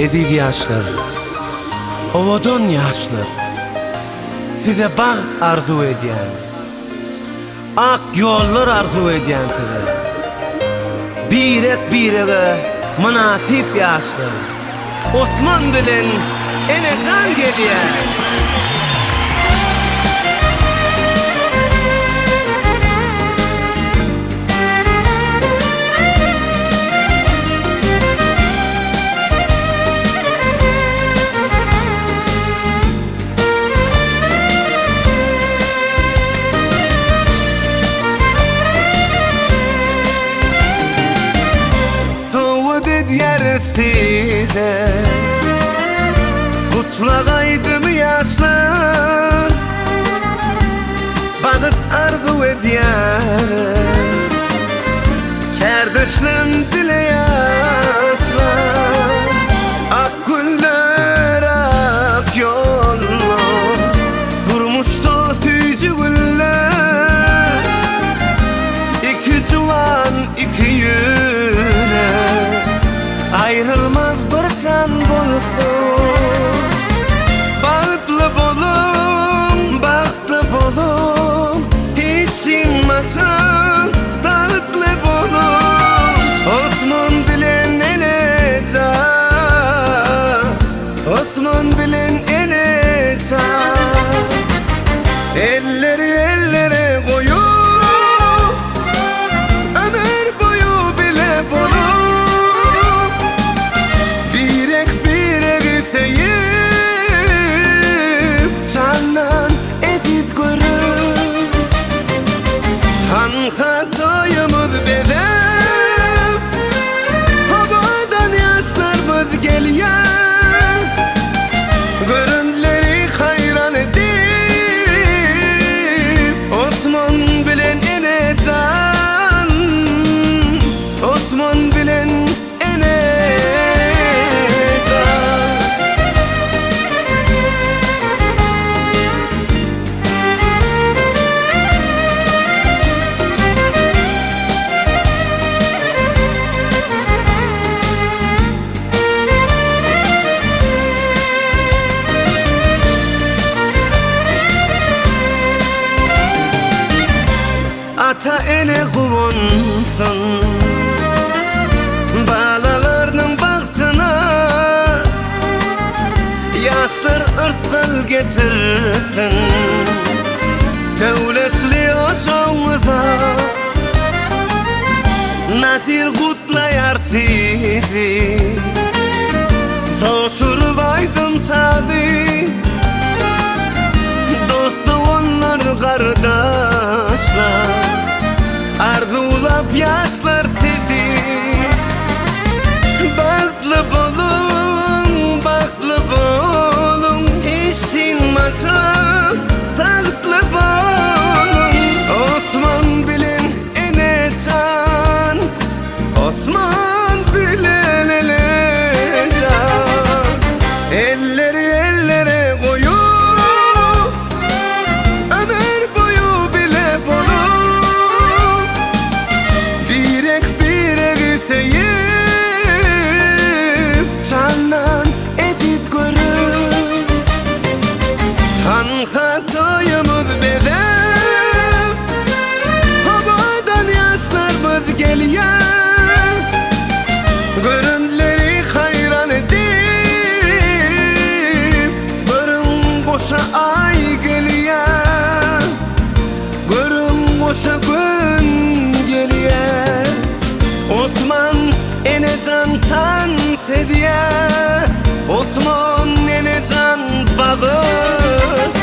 Aziz yaşlar, ovadan yaşlar, size baht arzu ediyen, ak yollar arzu ediyen size, birege münasip yaşlar, Osman bilen Enecan geliyen. Yer size kutlagaydım yaşlar, bağıt arzu ediyer kardeşlim dile yaşlar. Ak güller ak yollar durmuştu tüycü güller, iki civan iki yürek ayrılmaz bir can bulsun. Bağıtlı bolum hiç sinmasın, dağıtlı bolum Osman bilen Enecan, Osman bilen Enecan. Elleri ellere koyup ömür boyu bile bolum, hatoyumuz bedel, havadan yaşlarımız geliyor, görünleri hayran edip Osman bilen Enecan, Osman bilen ata ene kuvunsun balalarının baktına, yaşlar ırsal getirsin devletli ocağımıza. Nasir kutlayar sizi, coşur baydım sadi, dostu onlar kardeşler, arzulap yaşlar sizi. Bağıtlı bolum hiç sinmasın, dağıtlı bolum Osman bilen Enecan, Osman bilen Enecan. Elleri ellere koyup ömür boyu bile bolum, birek sevip candan ediz görür. Hatoyumuz bedel, havadan yaşlarımız geliyor, görünleri hayran edip görün koşa ay geliyor, görün koşa gün geliyor. Osman Enecan tan sediye, Osman Enecan bağıt